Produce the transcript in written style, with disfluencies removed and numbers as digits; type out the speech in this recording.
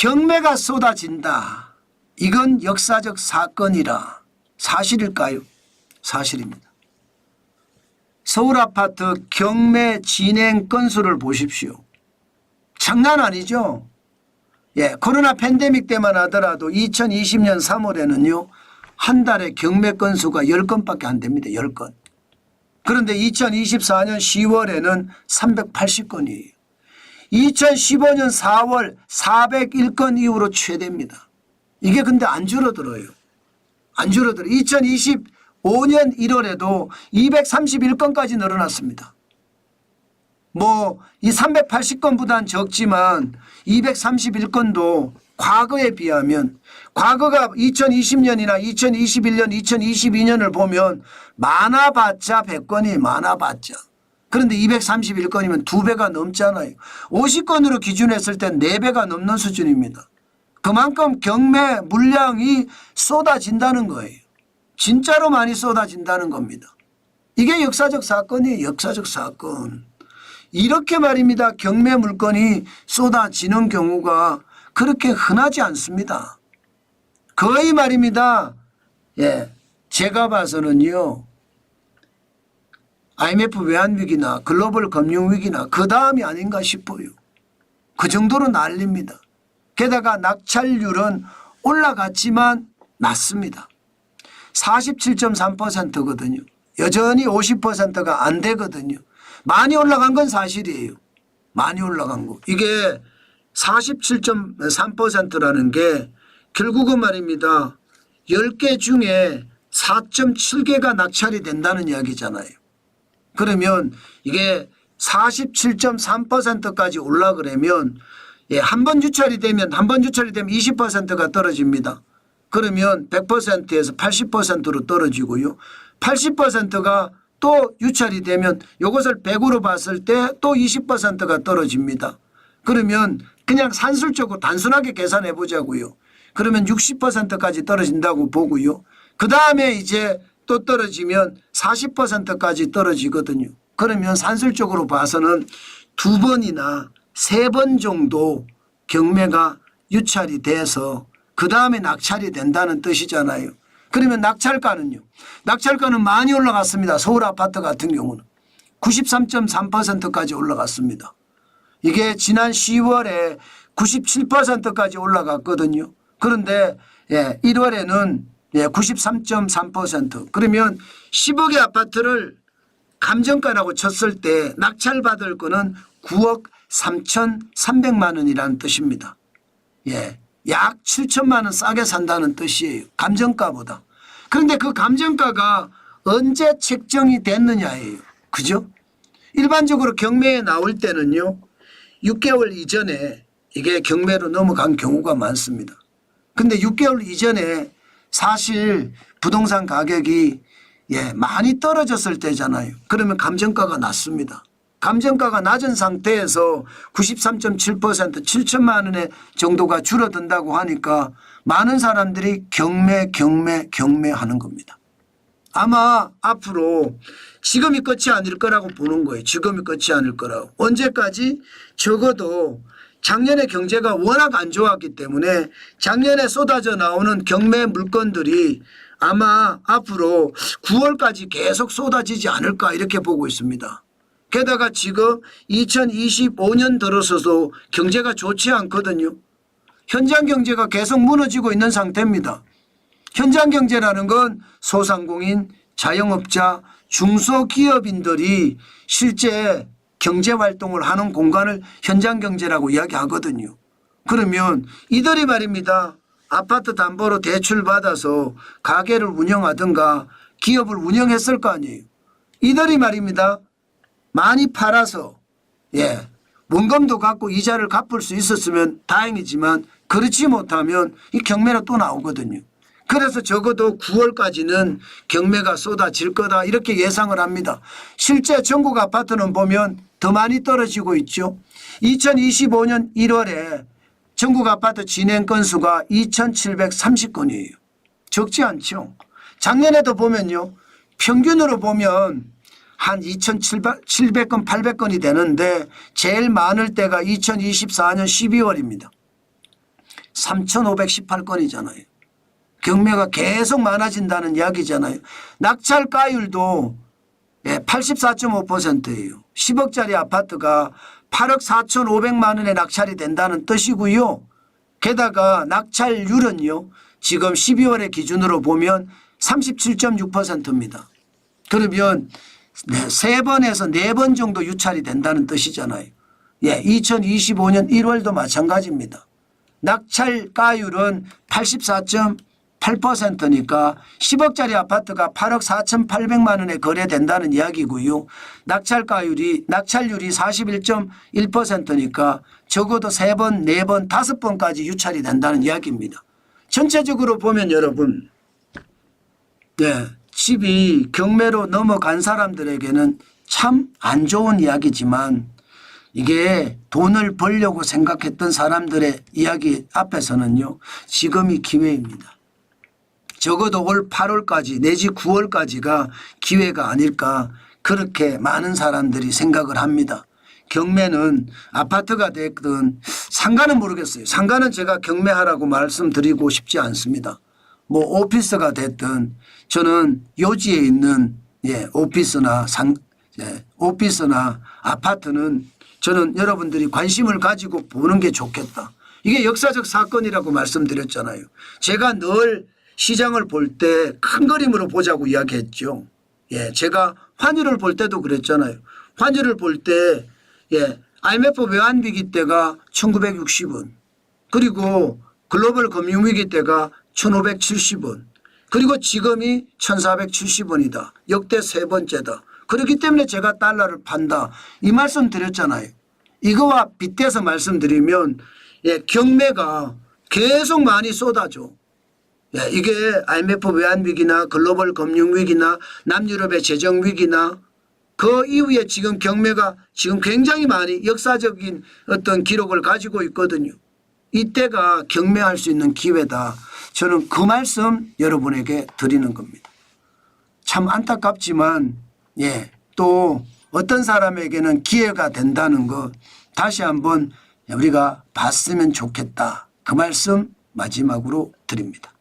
경매가 쏟아진다. 이건 역사적 사건이라 사실일까요? 사실입니다. 서울 아파트 경매 진행 건수를 보십시오. 장난 아니죠? 예, 코로나 팬데믹 때만 하더라도 2020년 3월에는요. 한 달에 경매 건수가 10건밖에 안 됩니다. 10건. 그런데 2024년 10월에는 380건이에요. 2015년 4월 401건 이후로 최대입니다. 이게 근데 안 줄어들어요. 안 줄어들어요. 2025년 1월에도 231건까지 늘어났습니다. 뭐 이 380건보다는 적지만 231건도 과거에 비하면 과거가 2020년이나 2021년, 2022년을 보면 많아봤자 100건이 많아봤자. 그런데 231건이면 2배가 넘잖아요. 50건으로 기준했을 땐 4배가 넘는 수준입니다. 그만큼 경매 물량이 쏟아진다는 거예요. 진짜로 많이 쏟아진다는 겁니다. 이게 역사적 사건이에요. 역사적 사건. 이렇게 말입니다. 경매 물건이 쏟아지는 경우가 그렇게 흔하지 않습니다. 거의 말입니다. 예, 제가 봐서는요. IMF 외환위기나 글로벌 금융위기나 그 다음이 아닌가 싶어요. 그 정도로 난립니다. 게다가 낙찰률은 올라갔지만 낮습니다. 47.3%거든요. 여전히 50%가 안 되거든요. 많이 올라간 건 사실이에요. 많이 올라간 거. 이게 47.3%라는 게 결국은 말입니다. 10개 중에 4.7개가 낙찰이 된다는 이야기잖아요. 그러면 이게 47.3%까지 올라가려면 한 번 유찰이 되면 20%가 떨어집니다. 그러면 100%에서 80%로 떨어지고요. 80%가 또 유찰이 되면 이것을 100으로 봤을 때 또 20%가 떨어집니다. 그러면 그냥 산술적으로 단순하게 계산해 보자고요. 그러면 60%까지 떨어진다고 보고요. 그 다음에 이제 또 떨어지면 40%까지 떨어지거든요. 그러면 산술적으로 봐서는 2번이나 3번 정도 경매가 유찰이 돼서 그 다음에 낙찰이 된다는 뜻이잖아요. 그러면 낙찰가는요. 낙찰가는 많이 올라갔습니다. 서울 아파트 같은 경우는 93.3%까지 올라갔습니다. 이게 지난 10월에 97%까지 올라갔거든요. 그런데 1월에는 93.3%. 그러면 10억의 아파트를 감정가라고 쳤을 때 낙찰받을 거는 9억 3,300만 원이라는 뜻입니다. 약 7천만 원 싸게 산다는 뜻이에요. 감정가보다. 그런데 그 감정가가 언제 책정이 됐느냐예요. 그죠? 일반적으로 경매에 나올 때는요. 6개월 이전에 이게 경매로 넘어간 경우가 많습니다. 근데 6개월 이전에 사실 부동산 가격이 많이 떨어졌을 때잖아요. 그러면 감정가가 낮습니다. 감정가가 낮은 상태에서 93.7% 7천만 원의 정도가 줄어든다고 하니까 많은 사람들이 경매하는 겁니다. 아마 앞으로 지금이 끝이 아닐 거라고 보는 거예요. 지금이 끝이 아닐 거라고. 언제까지? 적어도 작년에 경제가 워낙 안 좋았기 때문에 작년에 쏟아져 나오는 경매 물건들이 아마 앞으로 9월까지 계속 쏟아지지 않을까 이렇게 보고 있습니다. 게다가 지금 2025년 들어서도 경제가 좋지 않거든요. 현장 경제가 계속 무너지고 있는 상태입니다. 현장 경제라는 건 소상공인, 자영업자, 중소기업인들이 실제 경제활동을 하는 공간을 현장 경제라고 이야기하거든요. 그러면 이들이 말입니다. 아파트 담보로 대출 받아서 가게를 운영하든가 기업을 운영했을 거 아니에요. 이들이 말입니다. 많이 팔아서 원금도 갖고 이자를 갚을 수 있었으면 다행이지만 그렇지 못하면 이 경매로 또 나오거든요. 그래서 적어도 9월까지는 경매가 쏟아질 거다 이렇게 예상을 합니다. 실제 전국 아파트는 보면 더 많이 떨어지고 있죠. 2025년 1월에 전국 아파트 진행 건수가 2,730건이에요. 적지 않죠. 작년에도 보면요. 평균으로 보면 한 2,700건 800건이 되는데 제일 많을 때가 2024년 12월입니다. 3,518건이잖아요. 경매가 계속 많아진다는 이야기잖아요. 낙찰가율도 84.5%예요. 10억짜리 아파트가 8억 4,500만 원에 낙찰이 된다는 뜻이고요. 게다가 낙찰률은요. 지금 12월의 기준으로 보면 37.6%입니다. 그러면 3번에서 4번 정도 유찰이 된다는 뜻이잖아요. 2025년 1월도 마찬가지입니다. 낙찰가율은 84.8%니까 10억짜리 아파트가 8억 4,800만 원에 거래된다는 이야기고요. 낙찰률이 41.1%니까 적어도 3번, 4번, 5번까지 유찰이 된다는 이야기입니다. 전체적으로 보면 여러분, 집이 경매로 넘어간 사람들에게는 참 안 좋은 이야기지만 이게 돈을 벌려고 생각했던 사람들의 이야기 앞에서는요. 지금이 기회입니다. 적어도 올 8월까지 내지 9월까지가 기회가 아닐까 그렇게 많은 사람들이 생각을 합니다. 경매는 아파트가 됐든 상가는 모르겠어요. 상가는 제가 경매하라고 말씀드리고 싶지 않습니다. 뭐 오피스가 됐든 저는 요지에 있는 오피스나 오피스나 아파트는 저는 여러분들이 관심을 가지고 보는 게 좋겠다. 이게 역사적 사건이라고 말씀드렸잖아요. 제가 늘 시장을 볼 때 큰 그림으로 보자고 이야기했죠. 제가 환율을 볼 때도 그랬잖아요. 환율을 볼 때 IMF 외환위기 때가 1960원 그리고 글로벌 금융위기 때가 1570원 그리고 지금이 1470원이다. 역대 세 번째다. 그렇기 때문에 제가 달러를 판다. 이 말씀 드렸잖아요. 이거와 빗대서 말씀드리면 경매가 계속 많이 쏟아져. 이게 IMF 외환위기나 글로벌 금융위기나 남유럽의 재정위기나 그 이후에 지금 경매가 지금 굉장히 많이 역사적인 어떤 기록을 가지고 있거든요. 이때가 경매할 수 있는 기회다. 저는 그 말씀 여러분에게 드리는 겁니다. 참 안타깝지만 또 어떤 사람에게는 기회가 된다는 것 다시 한번 우리가 봤으면 좋겠다. 그 말씀 마지막으로 드립니다.